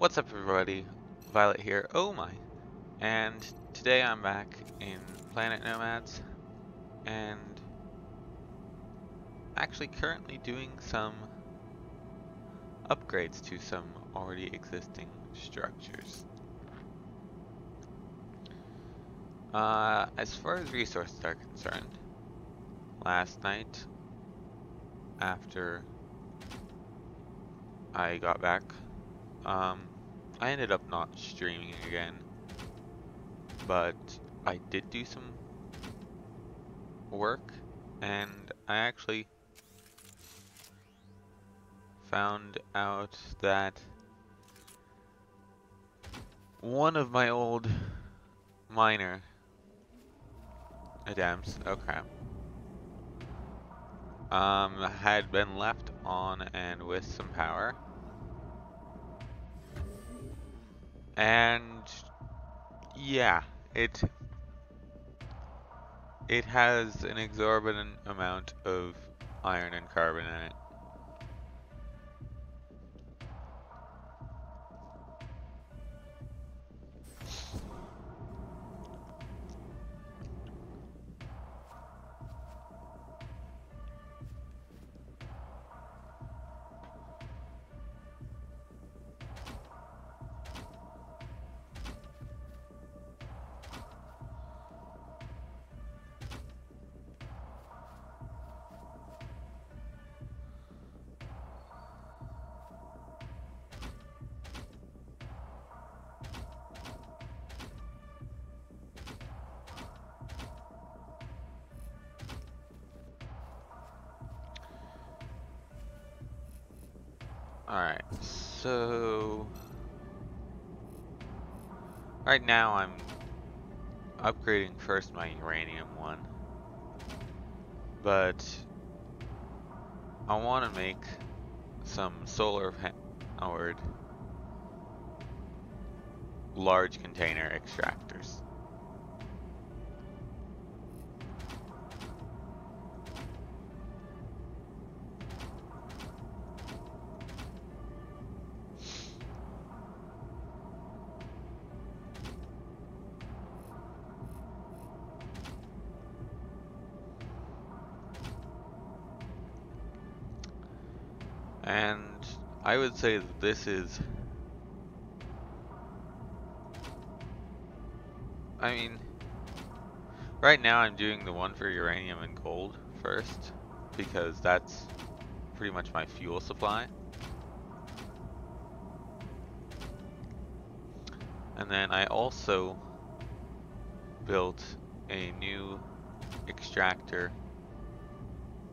What's up everybody, Violet here, oh my, and today I'm back in Planet Nomads, and actually currently doing some upgrades to some already existing structures. As far as resources are concerned, last night, after I got back, I ended up not streaming again, but I did do some work, and I actually found out that one of my old miner attempts, had been left on and with some power, and yeah, it has an exorbitant amount of iron and carbon in it. Alright, so right now I'm upgrading first my uranium one, but I want to make some solar powered large container extractors. And I would say that this is, right now I'm doing the one for uranium and gold first, because that's pretty much my fuel supply. And then I also built a new extractor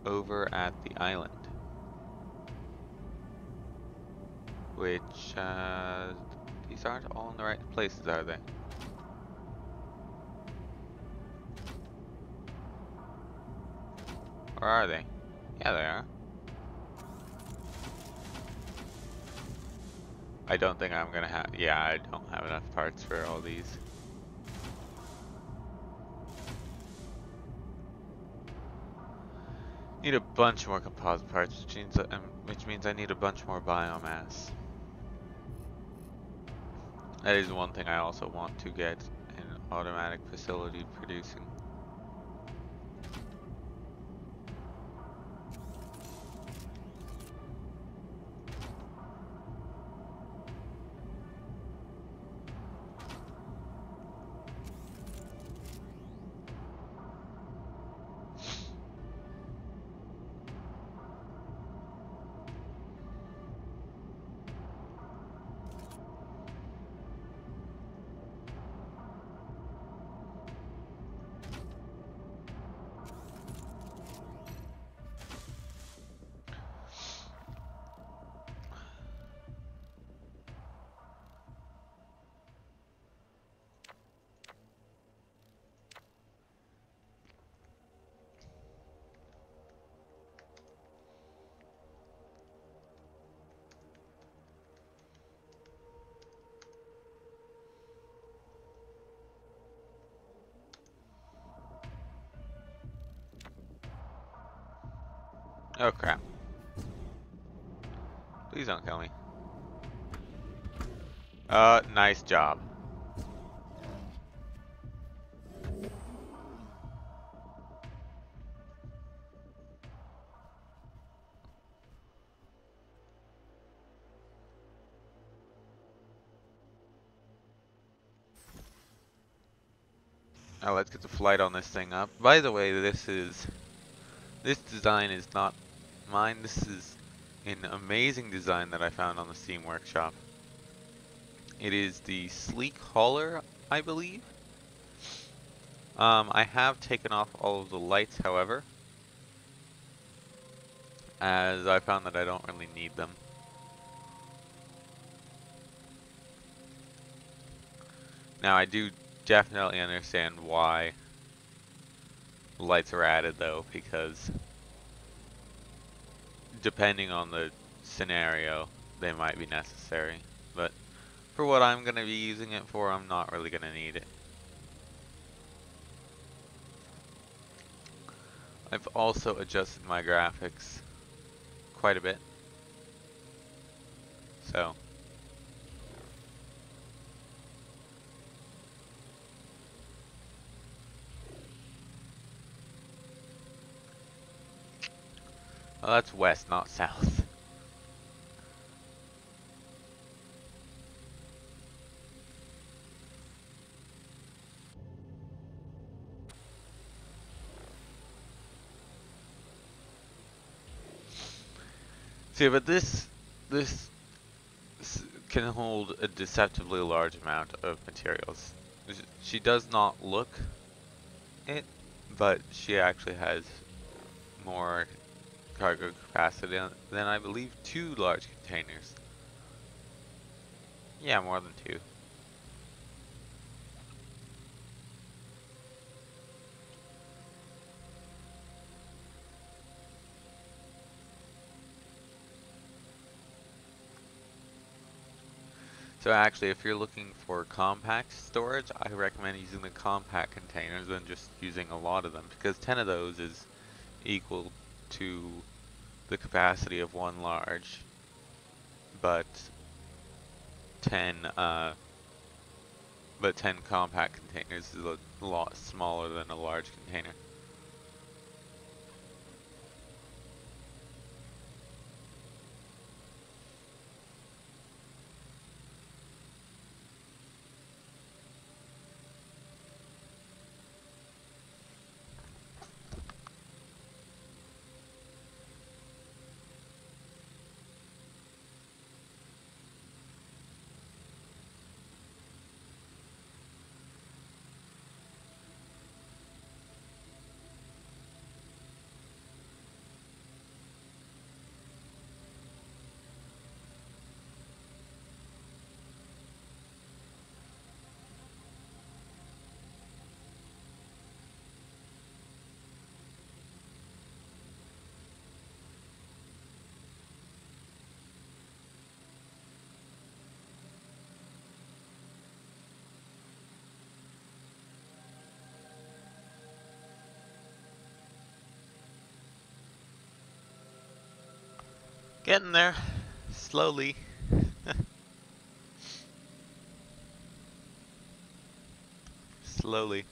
over at the island, which, these aren't all in the right places, are they? Or are they? Yeah, they are. I don't think I'm gonna have, yeah, I don't have enough parts for all these. Need a bunch more composite parts, which means I need a bunch more biomass. That is one thing I also want to get an automatic facility producing. Oh crap. Please don't kill me. Nice job. Now let's get the flight on this thing up. By the way, this design is not mine. This is an amazing design that I found on the Steam Workshop. It is the sleek hauler, I believe. I have taken off all of the lights, however, as I found that I don't really need them. Now I do definitely understand why lights are added though, because depending on the scenario, they might be necessary. But for what I'm going to be using it for, I'm not really going to need it. I've also adjusted my graphics quite a bit. So well, that's west, not south. See, but this can hold a deceptively large amount of materials. She does not look it, but she actually has more cargo capacity than I believe 2 large containers. Yeah, more than 2. So actually, if you're looking for compact storage, I recommend using the compact containers than just using a lot of them, because 10 of those is equal to the capacity of 1 large, but 10 compact containers is a lot smaller than a large container. Getting there, slowly. Slowly.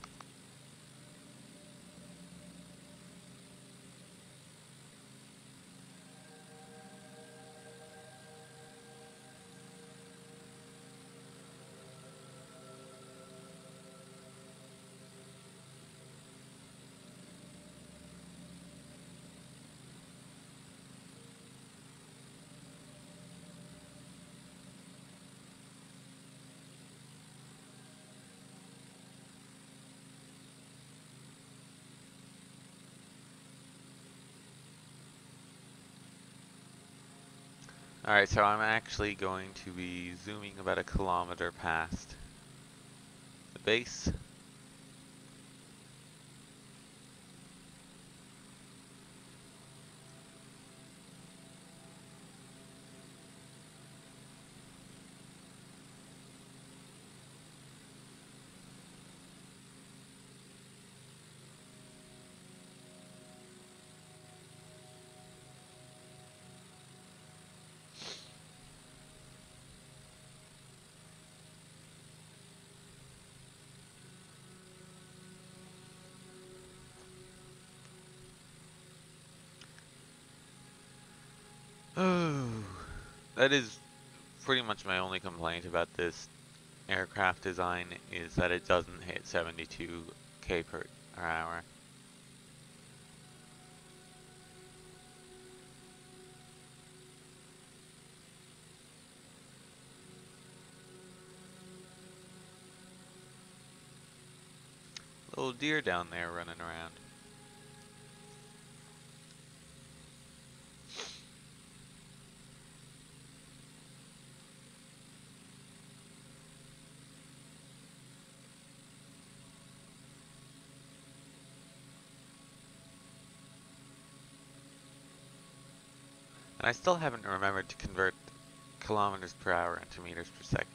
Alright, so I'm actually going to be zooming about 1 kilometer past the base. That is pretty much my only complaint about this aircraft design, is that it doesn't hit 72k per hour. Little deer down there running around. And I still haven't remembered to convert kilometers per hour into meters per second.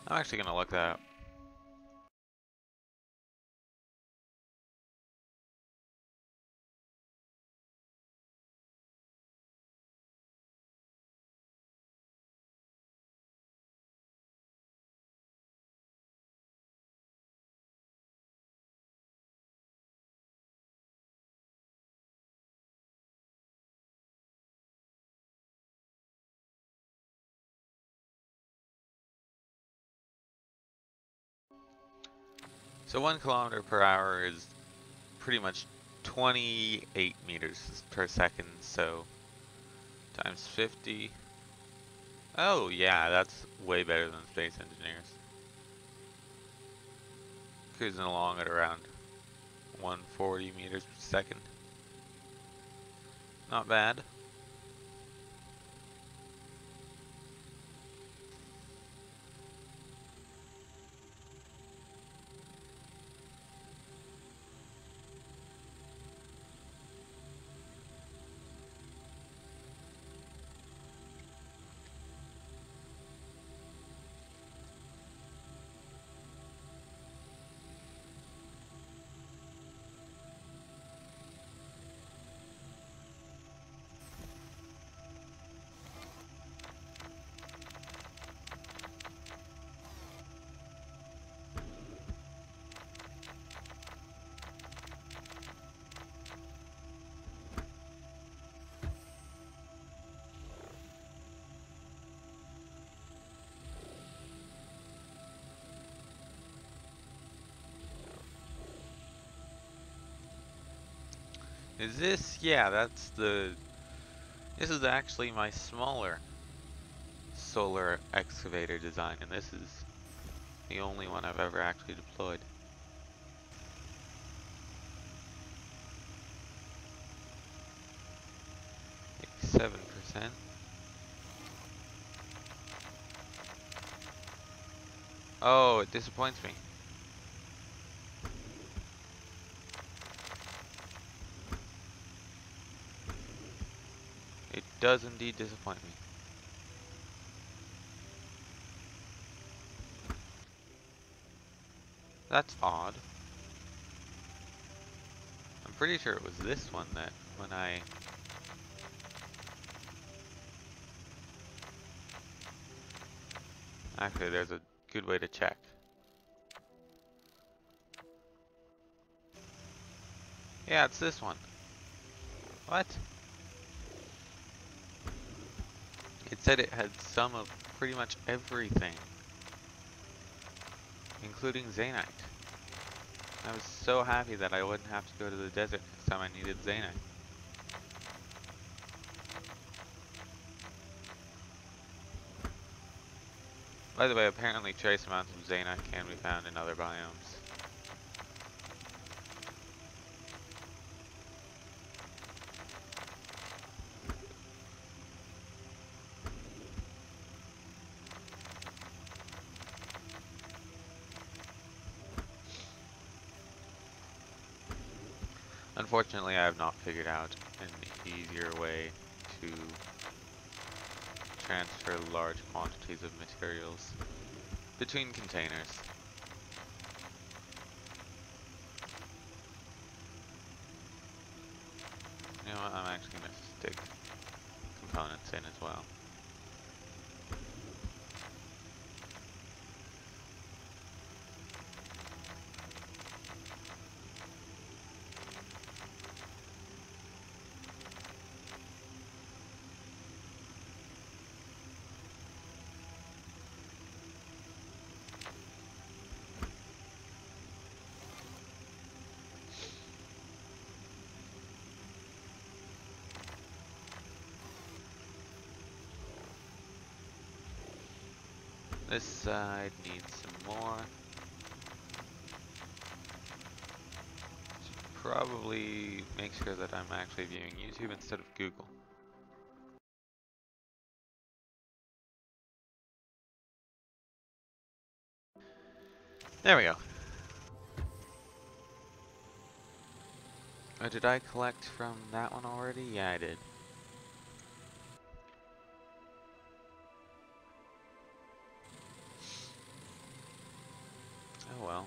I'm actually going to look that up. So 1 kilometer per hour is pretty much 28 meters per second, so times 50. Oh yeah, that's way better than space engineers. Cruising along at around 140 meters per second. Not bad. Is this? Yeah, that's the... This is actually my smaller solar excavator design, and this is the only one I've ever actually deployed. Like 7%. Oh, it disappoints me. It does indeed disappoint me. That's odd. I'm pretty sure it was this one that when I... Actually, there's a good way to check. Yeah, it's this one. What? It said it had some of pretty much everything, including Zainite. I was so happy that I wouldn't have to go to the desert next time I needed Zainite. By the way, apparently trace amounts of Zainite can be found in other biomes. Unfortunately, I have not figured out an easier way to transfer large quantities of materials between containers. You know what, I'm actually going to stick components in as well. This side needs some more. Should probably make sure that I'm actually viewing YouTube instead of Google. There we go. Oh, did I collect from that one already? Yeah, I did. Oh well.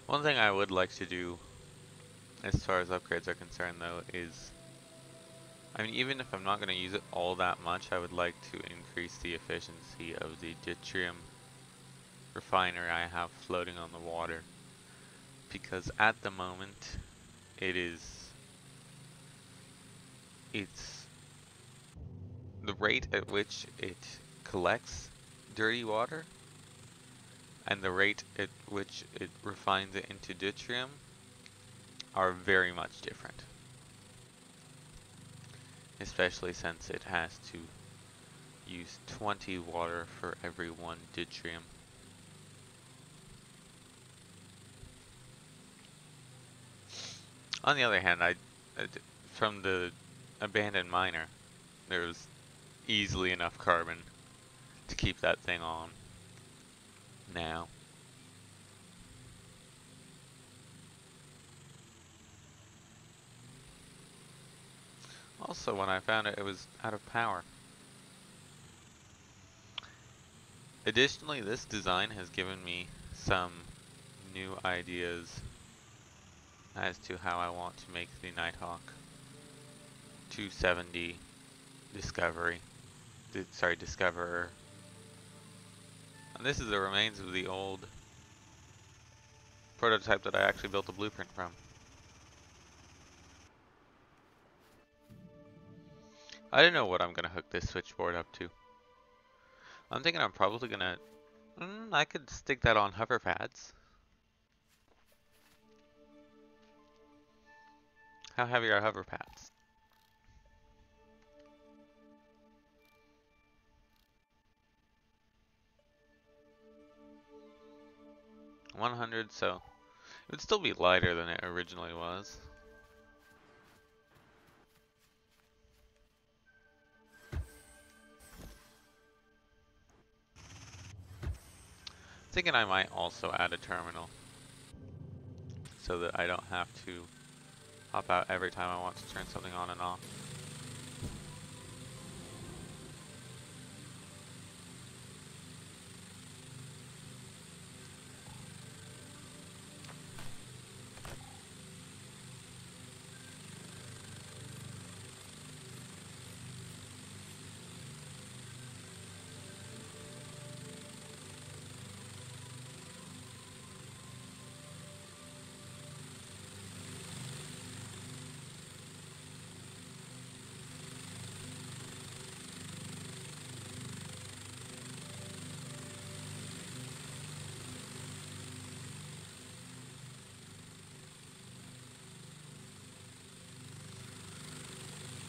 One thing I would like to do, as far as upgrades are concerned though, is, I mean, even if I'm not going to use it all that much, I would like to increase the efficiency of the deuterium refiner I have floating on the water. Because at the moment, it's the rate at which it collects dirty water and the rate at which it refines it into deuterium are very much different. Especially since it has to use 20 water for every 1 deuterium. On the other hand, from the abandoned miner, there was easily enough carbon to keep that thing on now. Also, when I found it, it was out of power. Additionally, this design has given me some new ideas as to how I want to make the Nighthawk 270 Discoverer. And this is the remains of the old prototype that I actually built a blueprint from. I don't know what I'm gonna hook this switchboard up to. I'm thinking I'm probably gonna, I could stick that on hover pads. How heavy are hover pads? 100, so it would still be lighter than it originally was. Thinking I might also add a terminal so that I don't have to hop out every time I want to turn something on and off.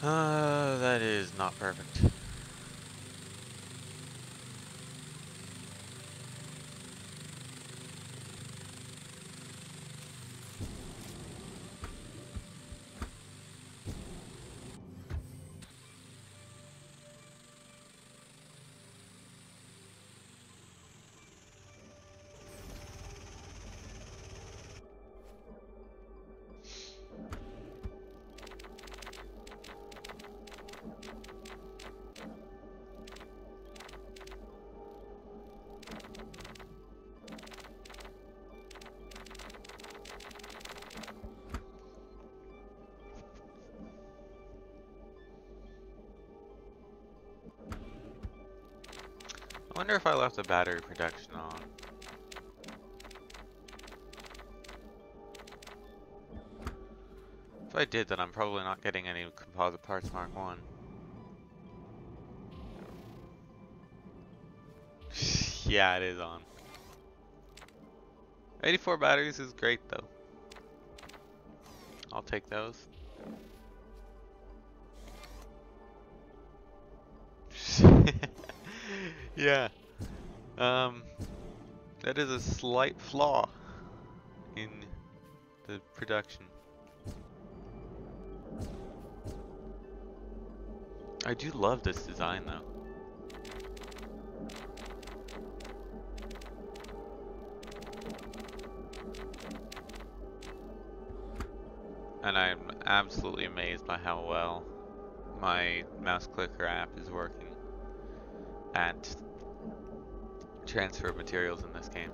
That is not perfect. I wonder if I left the battery protection on. If I did, then I'm probably not getting any composite parts Mark 1. Yeah, it is on. 84 batteries is great though. I'll take those. Yeah. That is a slight flaw in the production. I do love this design though. And I'm absolutely amazed by how well my mouse clicker app is working at transfer of materials in this game.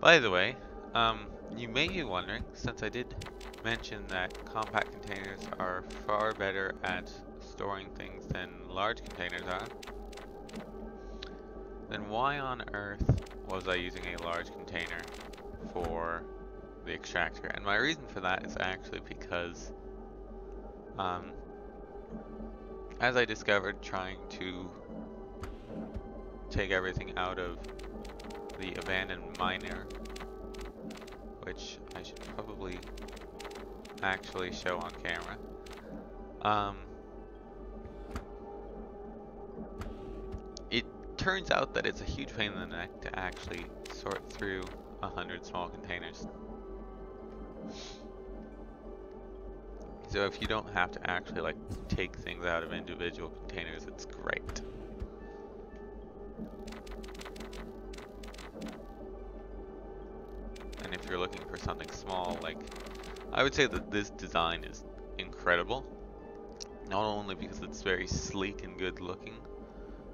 By the way, you may be wondering, since I did mention that compact containers are far better at storing things than large containers are, then why on earth was I using a large container for the extractor? And my reason for that is actually because, as I discovered trying to take everything out of the abandoned miner, which I should probably actually show on camera, it turns out that it's a huge pain in the neck to actually sort through 100 small containers. So if you don't have to actually like take things out of individual containers, it's great. And if you're looking for something small, like, I would say that this design is incredible. Not only because it's very sleek and good looking,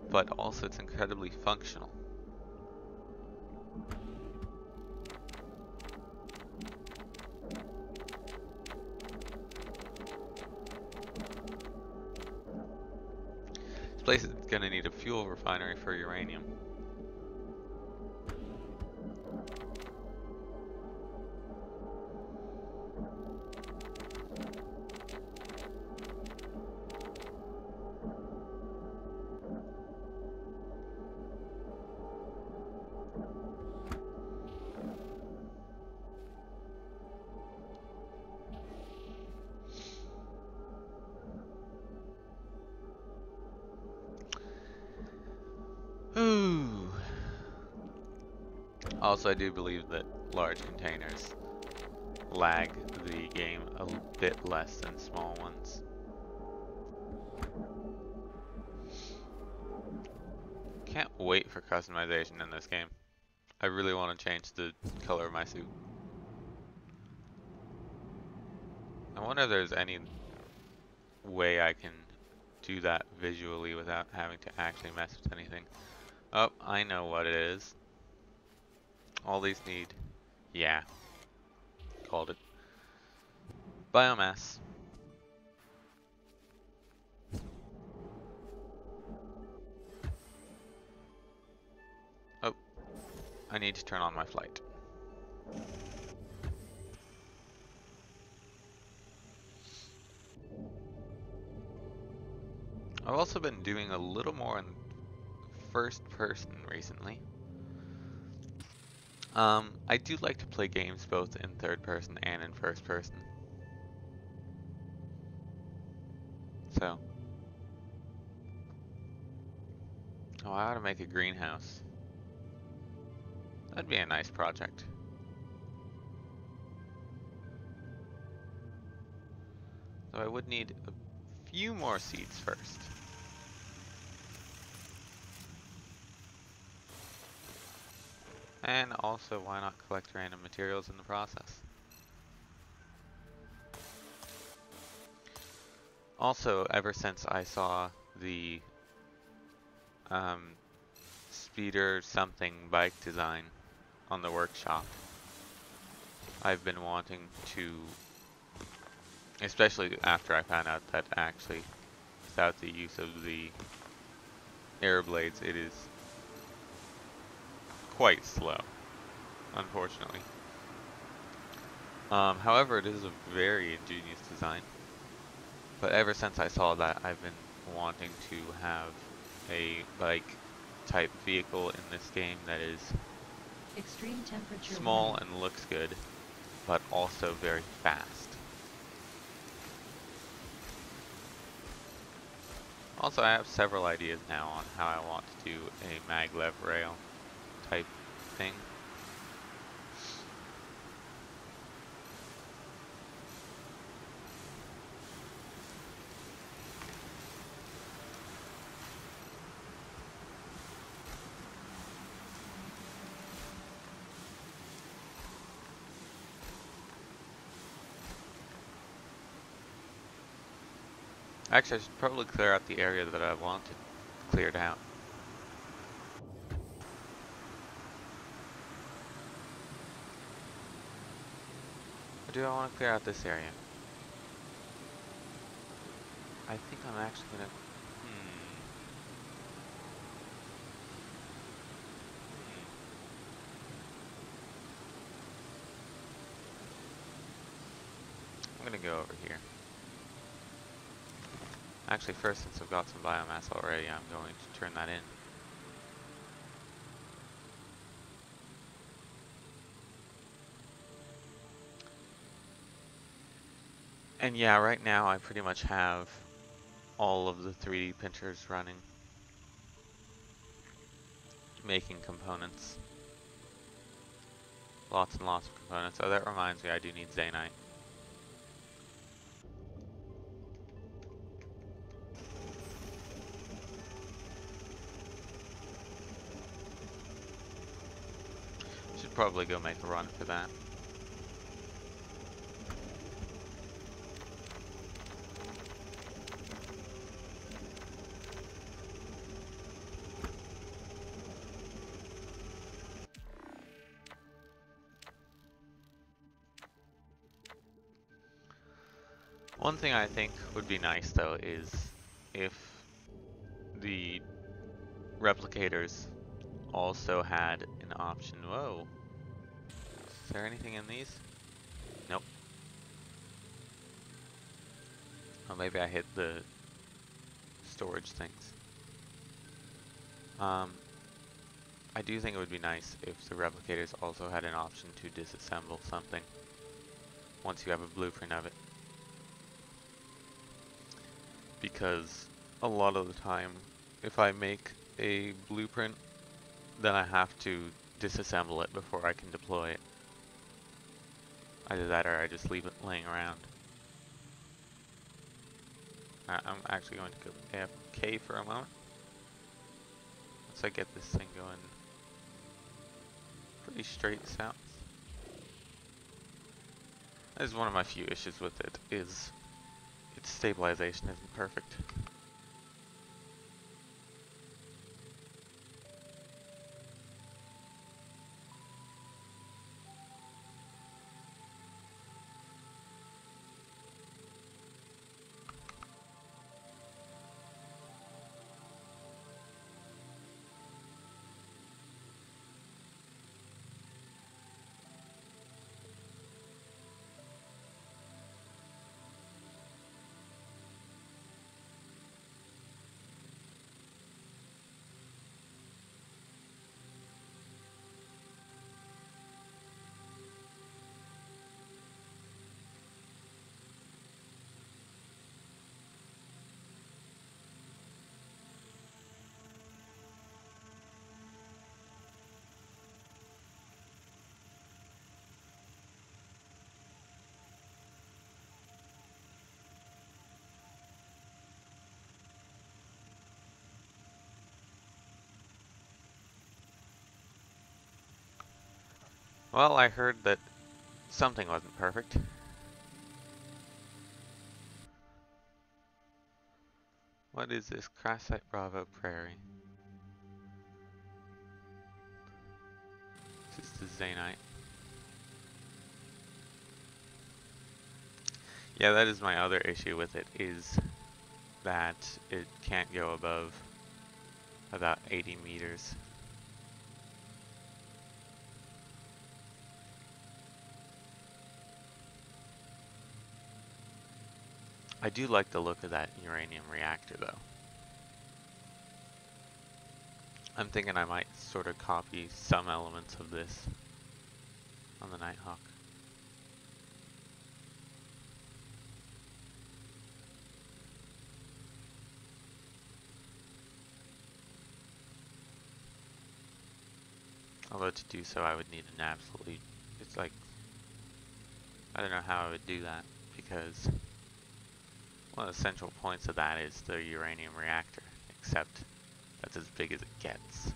but also it's incredibly functional. This place is gonna need a fuel refinery for uranium. Ooh. Also, I do believe that large containers lag the game a bit less than small ones. Can't wait for customization in this game. I really want to change the color of my suit. I wonder if there's any way I can do that visually without having to actually mess with anything. Oh, I know what it is. All these need, yeah, called it. Biomass. Oh, I need to turn on my flight. I've also been doing a little more in first person recently. I do like to play games both in third person and in first person. So. Oh, I ought to make a greenhouse. That'd be a nice project. So I would need a few more seeds first. And also, why not collect random materials in the process? Also, ever since I saw the speeder something bike design on the workshop, I've been wanting to, especially after I found out that actually without the use of the air blades it is quite slow, unfortunately. However, it is a very ingenious design. But ever since I saw that, I've been wanting to have a bike type vehicle in this game that is Extreme temperature small warning. and looks good, but also very fast. Also, I have several ideas now on how I want to do a maglev rail type thing. Actually, I should probably clear out the area that I wanted cleared out. Or do I want to clear out this area? I think I'm actually gonna. I'm gonna go over here. Actually, first, since I've got some biomass already, I'm going to turn that in. And yeah, right now I pretty much have all of the 3D printers running, making components. Lots and lots of components. Oh, that reminds me, I do need Zanite. Should probably go make a run for that. One thing I think would be nice though is if the replicators also had an option. Whoa. Is there anything in these? Nope. Oh, maybe I hit the storage things. I do think it would be nice if the replicators also had an option to disassemble something once you have a blueprint of it. Because a lot of the time, if I make a blueprint, then I have to disassemble it before I can deploy it. Either that or I just leave it laying around. I'm actually going to go AFK for a moment. Once I get this thing going pretty straight south. That is one of my few issues with it, is its stabilization isn't perfect. Well, I heard that something wasn't perfect. What is this? Crassite Bravo Prairie. This is the Zanite. Yeah, that is my other issue with it, is that it can't go above about 80 meters. I do like the look of that uranium reactor though. I'm thinking I might sort of copy some elements of this on the Nighthawk. Although to do so I would need an absolutely, it's like, I don't know how I would do that, because one of the central points of that is the uranium reactor, except that's as big as it gets.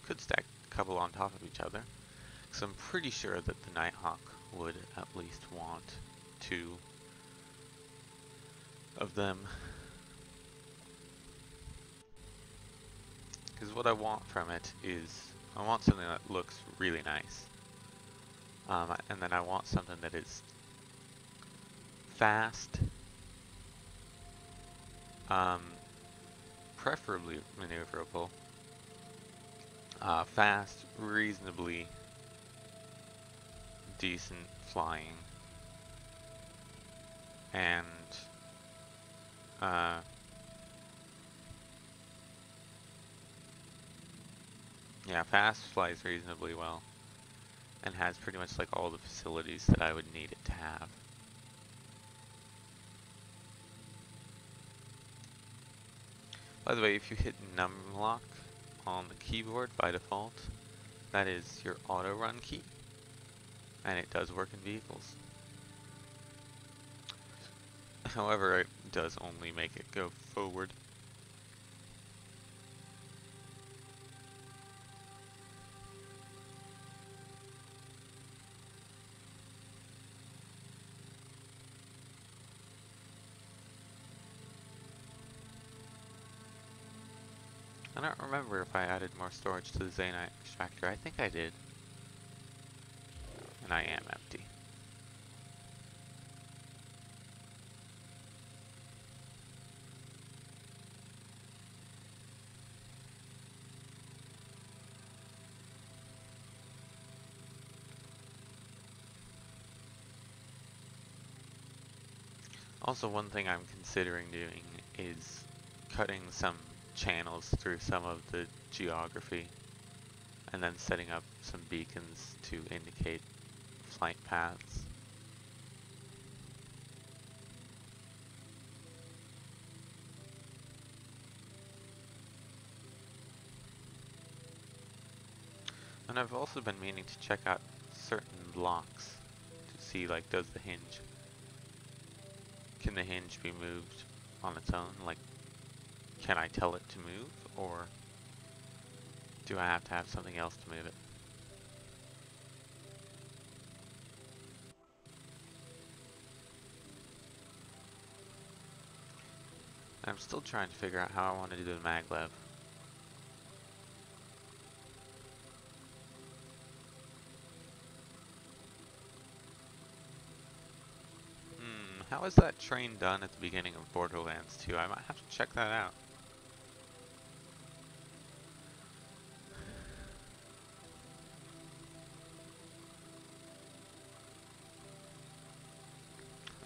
Could stack a couple on top of each other, so I'm pretty sure that the Nighthawk would at least want 2 of them. Because what I want from it is, I want something that looks really nice. And then I want something that is fast, preferably maneuverable, fast, reasonably decent flying, and yeah, fast, flies reasonably well, and has pretty much like all the facilities that I would need it to have. By the way, if you hit numlock on the keyboard by default, that is your auto run key, and it does work in vehicles. However, it does only make it go forward. I don't remember if I added more storage to the Zanite extractor. I think I did. And I am empty. Also, one thing I'm considering doing is cutting some channels through some of the geography and then setting up some beacons to indicate flight paths. And I've also been meaning to check out certain blocks to see, like, can the hinge be moved on its own? Like, can I tell it to move, or do I have to have something else to move it? I'm still trying to figure out how I want to do the maglev. How is that train done at the beginning of Borderlands 2? I might have to check that out.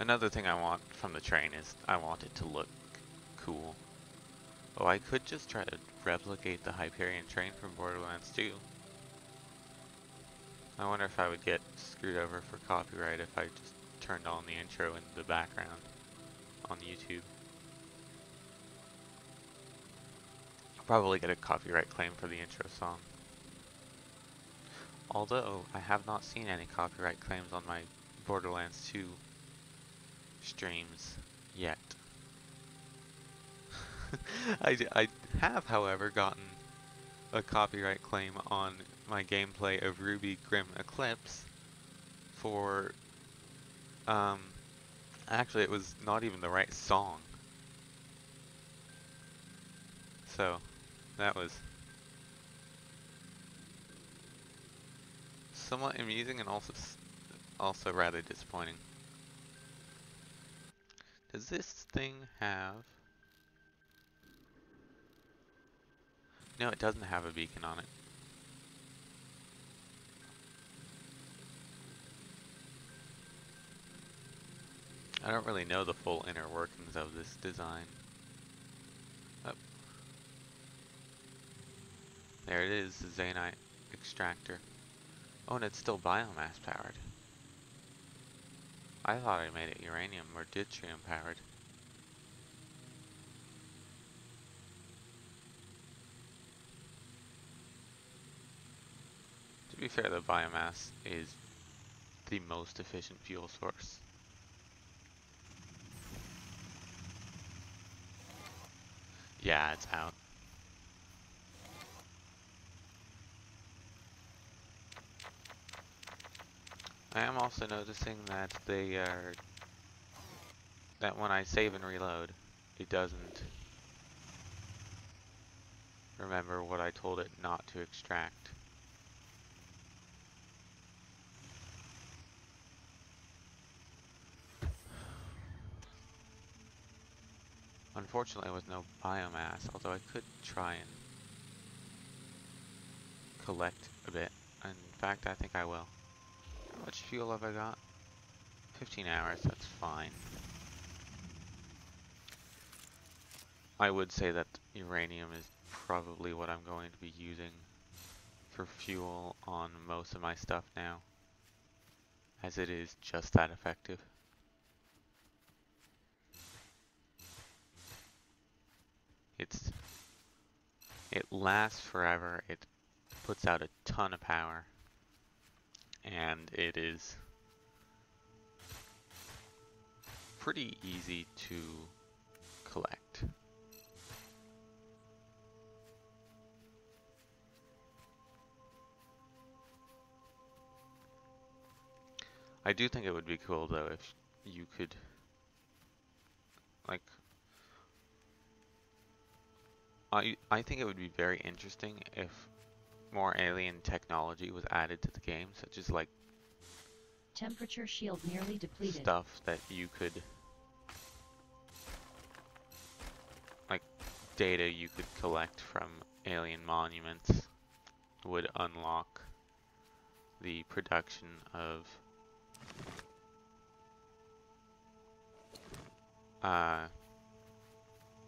Another thing I want from the train is I want it to look cool. Oh, I could just try to replicate the Hyperion train from Borderlands 2. I wonder if I would get screwed over for copyright if I just turned on the intro in the background on YouTube. I'll probably get a copyright claim for the intro song. Although, I have not seen any copyright claims on my Borderlands 2 streams yet. I have, however, gotten a copyright claim on my gameplay of Ruby Grim Eclipse for, actually it was not even the right song. So, that was somewhat amusing and also rather disappointing. Does this thing have... No, it doesn't have a beacon on it. I don't really know the full inner workings of this design. Oh, there it is, the Zanite extractor. Oh, and it's still biomass powered. I thought I made it uranium or deuterium powered. To be fair, the biomass is the most efficient fuel source. Yeah, it's out. I am also noticing that that when I save and reload, it doesn't remember what I told it not to extract. Unfortunately, with no biomass, although I could try and collect a bit. In fact, I think I will. How much fuel have I got? 15 hours, that's fine. I would say that uranium is probably what I'm going to be using for fuel on most of my stuff now, as it is just that effective. It lasts forever, it puts out a ton of power, and it is pretty easy to collect. I do think it would be cool though if you could, like, I think it would be very interesting if more alien technology was added to the game, such as like Temperature shield nearly depleted. stuff that you could, like data you could collect from alien monuments would unlock the production of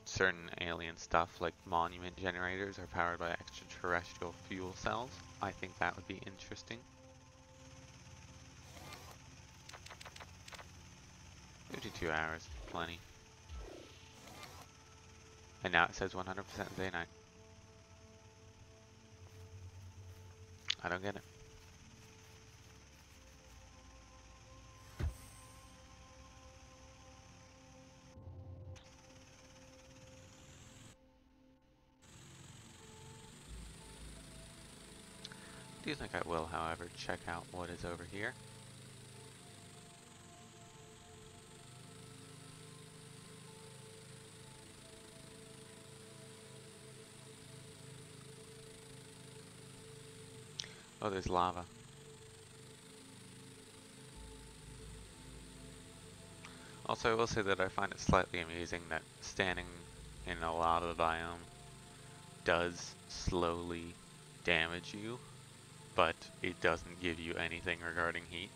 certain alien stuff, like monument generators are powered by extraterrestrial fuel cells. I think that would be interesting. 52 hours, plenty. And now it says 100% Zanite. I don't get it. I do think I will, however, check out what is over here. Oh, there's lava. Also, I will say that I find it slightly amusing that standing in a lava biome does slowly damage you, but it doesn't give you anything regarding heat.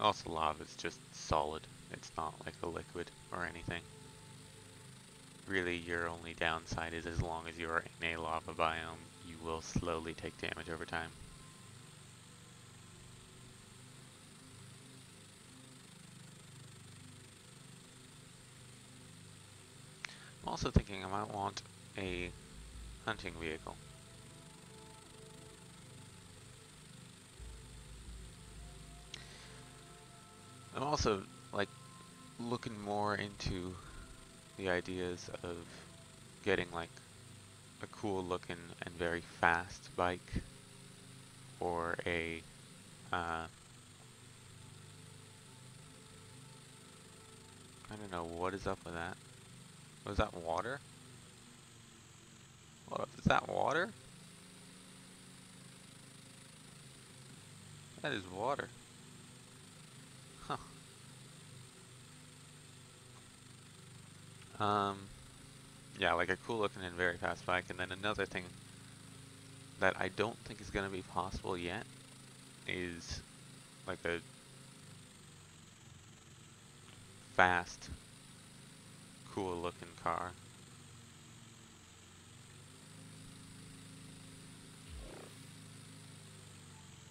Also, lava is just solid. It's not like a liquid or anything. Really, your only downside is as long as you are in a lava biome, you will slowly take damage over time. I'm also thinking I might want a hunting vehicle. I'm also like looking more into the ideas of getting like a cool looking and very fast bike, or a I don't know what is up with that. Was that water? What is that water? That is water. Huh. Yeah, like a cool looking and very fast bike. And then another thing that I don't think is going to be possible yet is like a fast, cool looking car.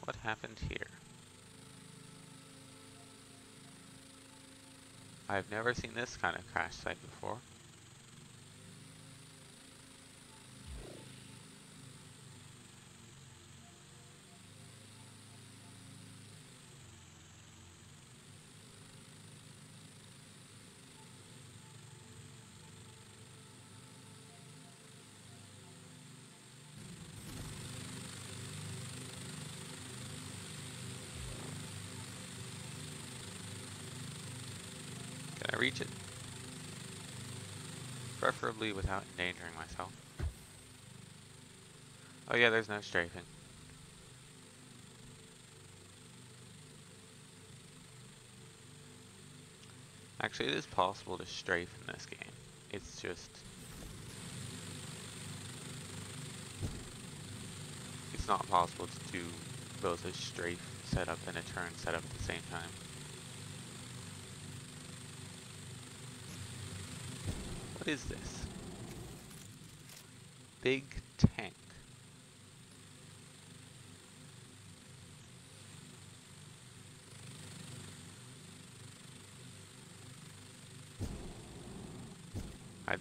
What happened here? I've never seen this kind of crash site before. Can I reach it? Preferably without endangering myself. Oh yeah, there's no strafing. Actually, it is possible to strafe in this game. It's just... it's not possible to do both a strafe setup and a turn setup at the same time. What is this? Big tank.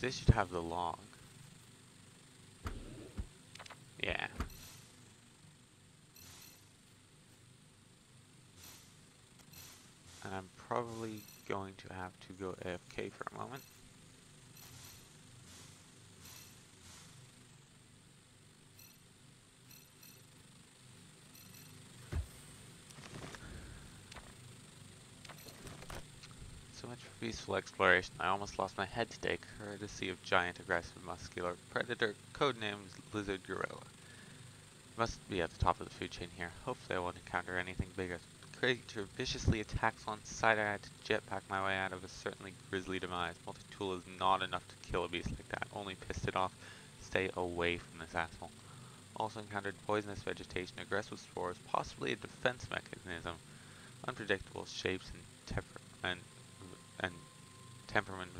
This should have the log. Yeah. And I'm probably going to have to go AFK for a moment. So much for peaceful exploration. I almost lost my head today, courtesy of giant aggressive muscular predator, codenamed Lizard Gorilla. Must be at the top of the food chain here. Hopefully I won't encounter anything bigger. The creature viciously attacks on sight. I had to jetpack my way out of a certainly grisly demise. Multi-tool is not enough to kill a beast like that. Only pissed it off. Stay away from this asshole. Also encountered poisonous vegetation, aggressive spores, possibly a defense mechanism, unpredictable shapes and temperament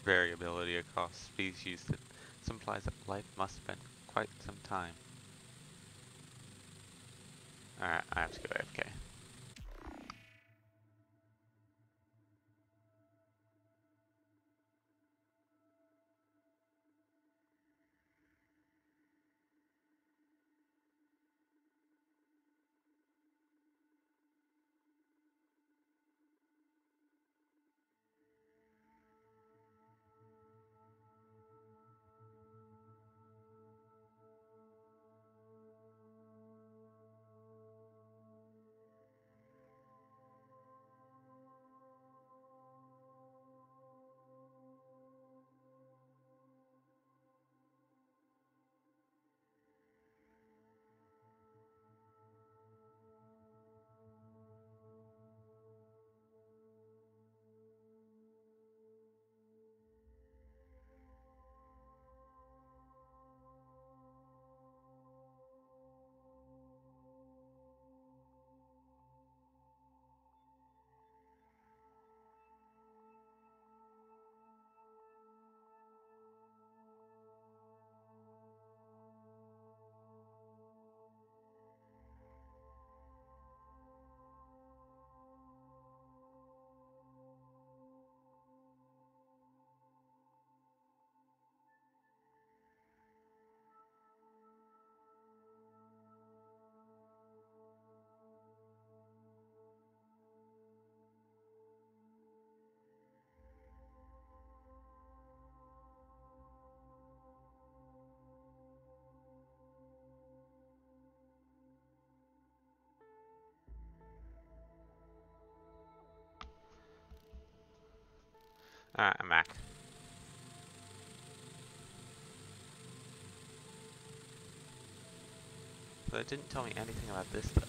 variability across species that implies that life must have been for quite some time. Alright, I have to go AFK. Alright, I'm back. So it didn't tell me anything about this though.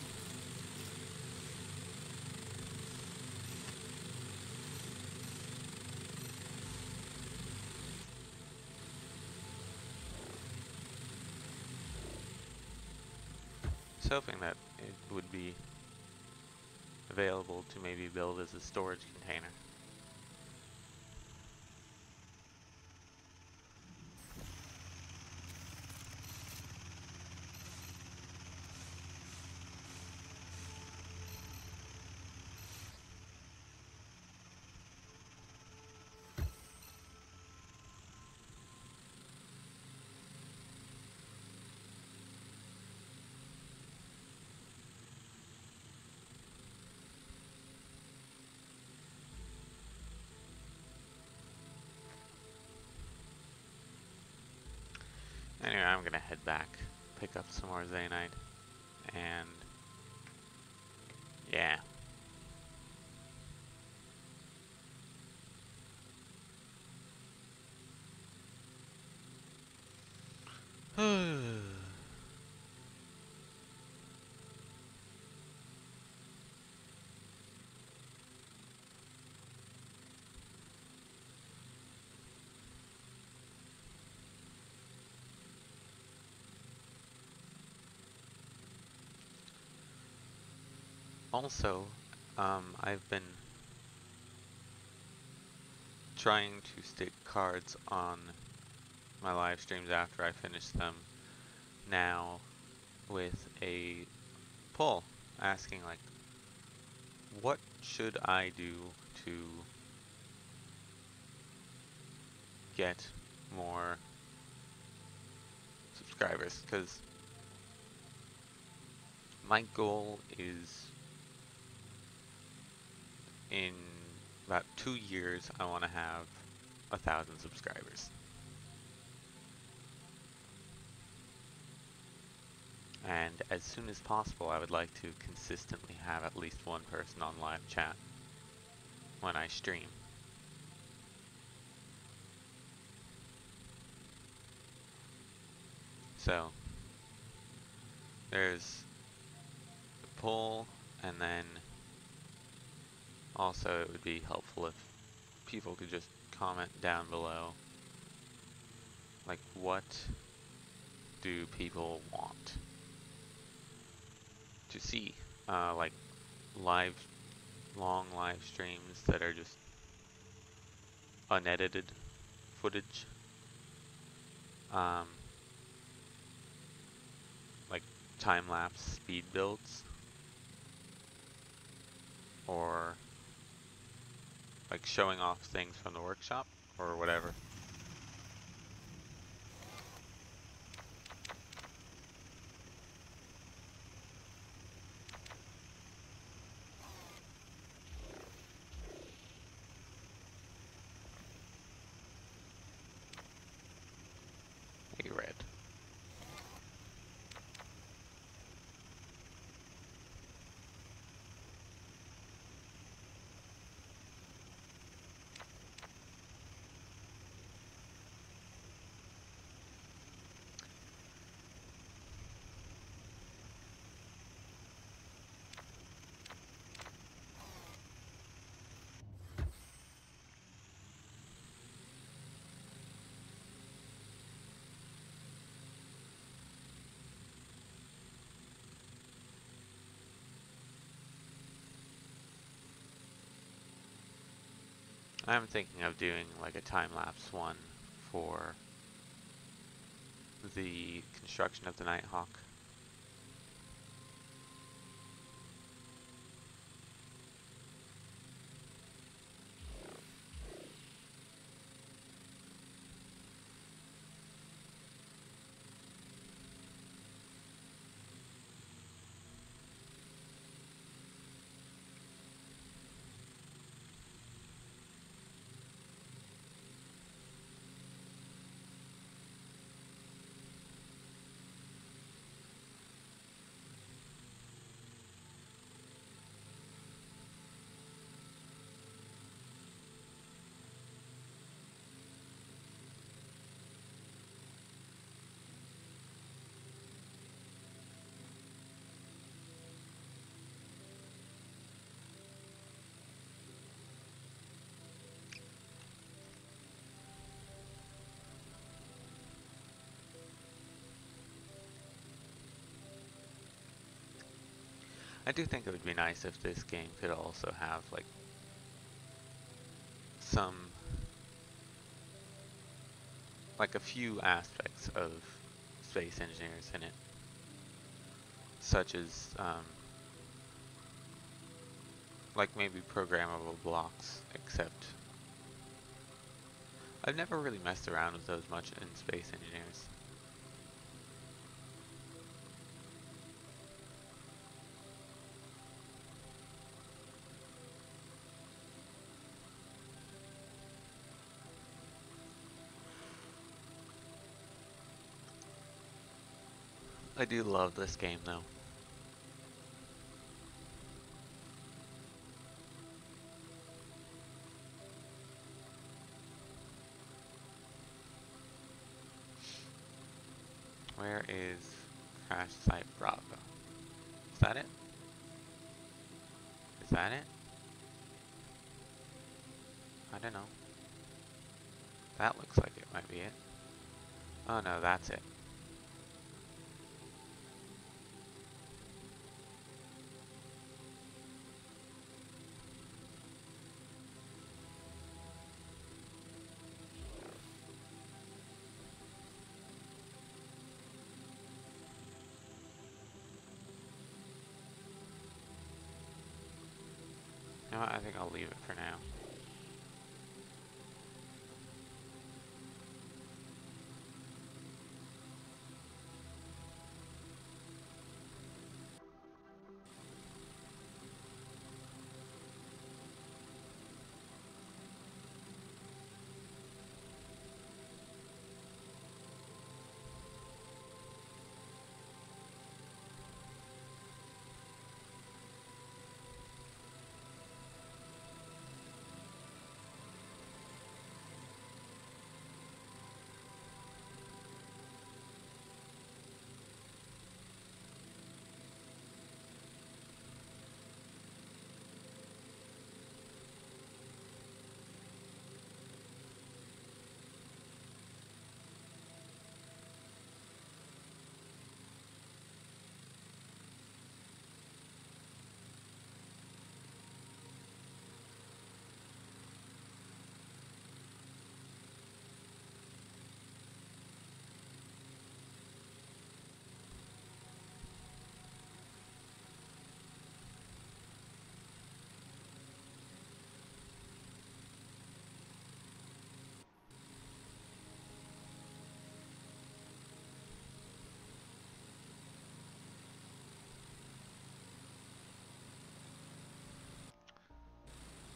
I was hoping that it would be available to maybe build as a storage container. Anyway, I'm gonna head back, pick up some more Zanite, and yeah. Also, I've been trying to stick cards on my live streams after I finish them now with a poll asking like, what should I do to get more subscribers? Because my goal is in about 2 years I want to have 1,000 subscribers. And as soon as possible I would like to consistently have at least one person on live chat when I stream. So there's the poll, and then also it would be helpful if people could just comment down below like, what do people want to see? Like long live streams that are just unedited footage. Like time-lapse speed builds, or like showing off things from the workshop, or whatever. Hey, Red. I'm thinking of doing like a time-lapse one for the construction of the Nighthawk. I do think it would be nice if this game could also have like some, like a few aspects of space engineers in it, such as like maybe programmable blocks, except I've never really messed around with those much in Space Engineers. I do love this game though. Where is Crash Site Bravo? Is that it? Is that it? I don't know. That looks like it might be it. Oh no, that's it. You know what? I think I'll leave it for now.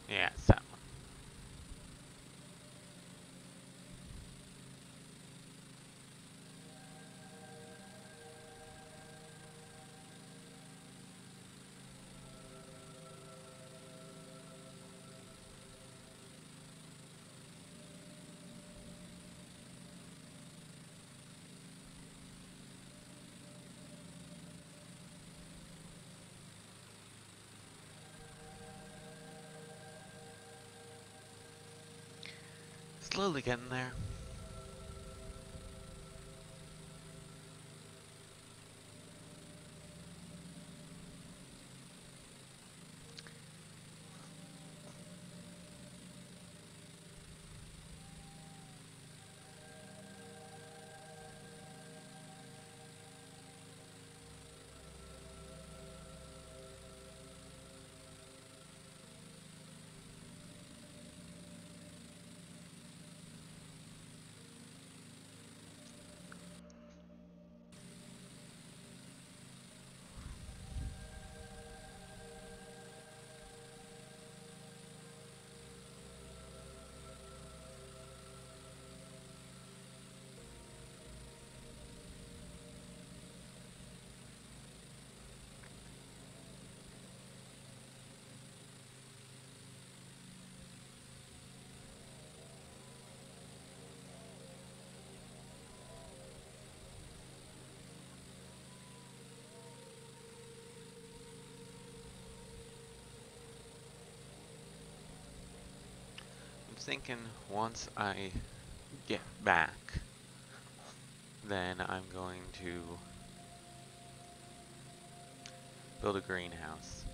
Yeah, it's that one. Slowly getting there. I'm thinking once I get back, then I'm going to build a greenhouse.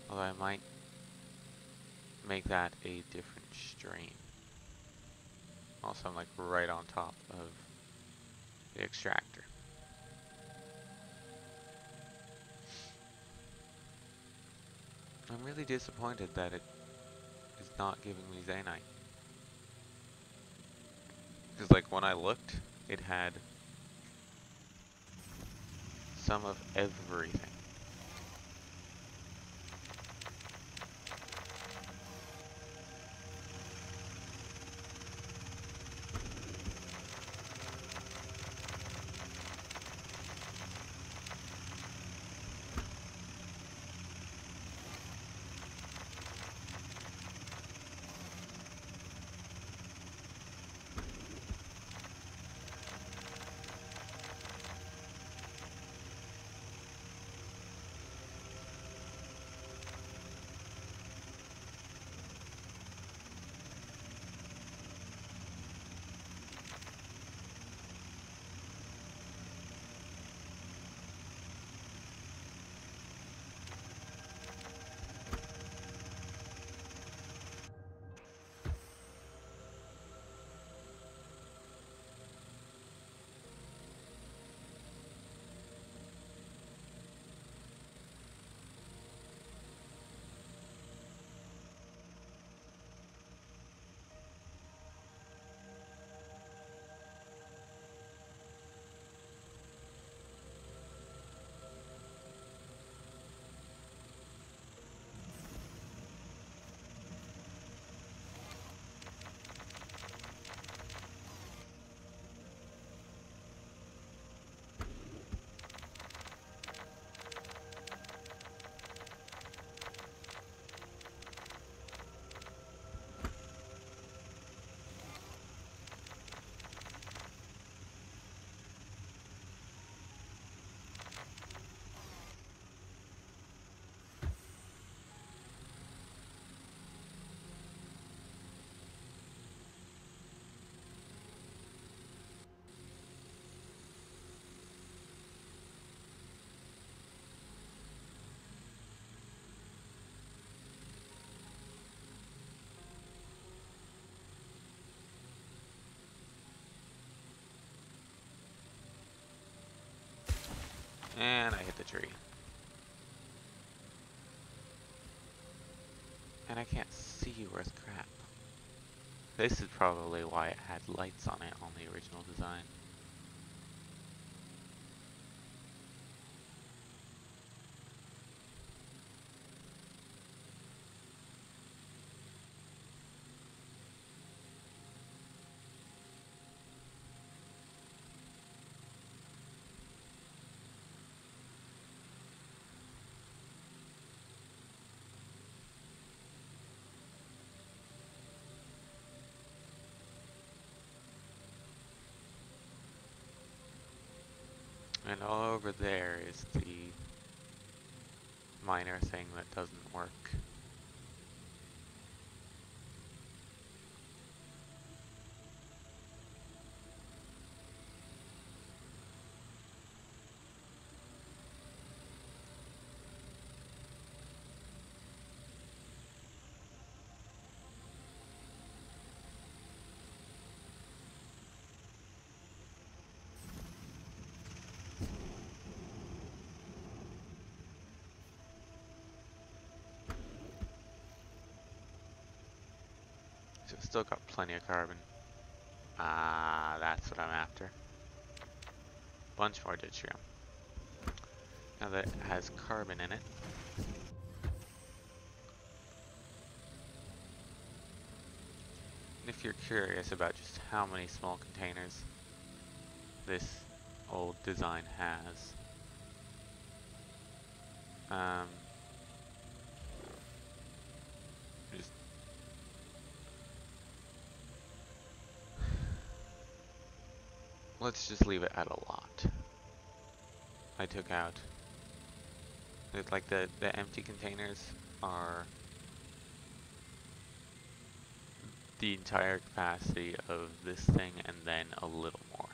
Although I might make that a different stream. Also, I'm like right on top of the extractor. I'm really disappointed that it is not giving me Zanite. Because like when I looked, it had some of everything. And I hit the tree. And I can't see worth crap. This is probably why it had lights on it on the original design. And all over there is the miner thing that doesn't work. So it's still got plenty of carbon. Ah, that's what I'm after. Bunch more deuterium. Now that it has carbon in it. And if you're curious about just how many small containers this old design has, just let's just leave it at a lot. I took out like the empty containers are the entire capacity of this thing and then a little more.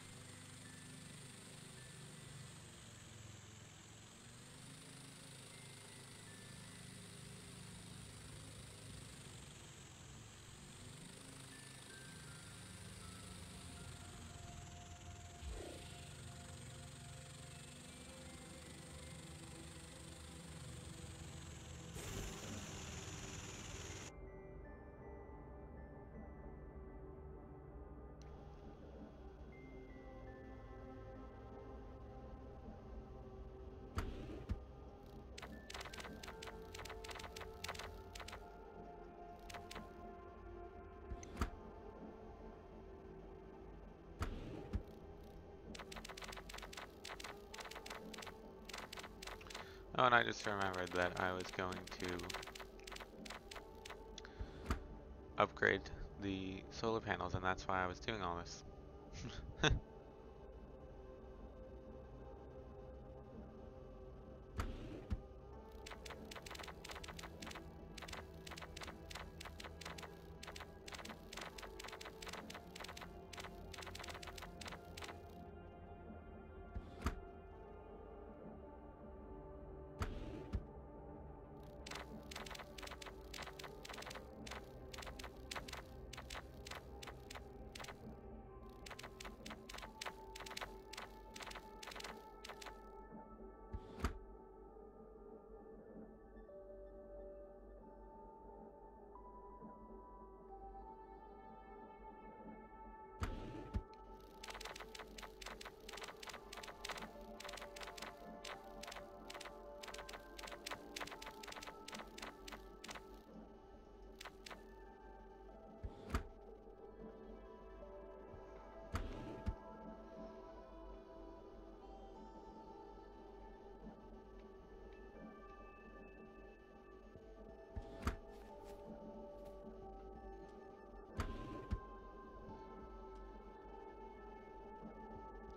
Oh, and I just remembered that I was going to upgrade the solar panels, and that's why I was doing all this.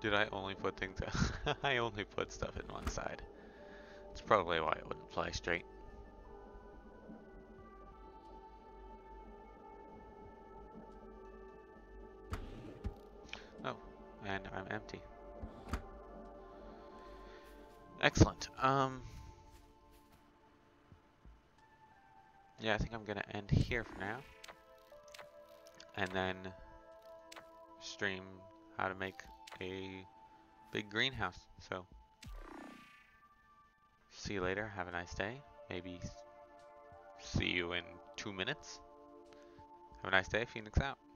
Did I only put things I only put stuff in one side. That's probably why it wouldn't fly straight. Oh, and I'm empty. Excellent. Yeah, I think I'm gonna end here for now. And then stream how to make a big greenhouse. So, see you later. Have a nice day. Maybe see you in 2 minutes. Have a nice day. Phoenix out.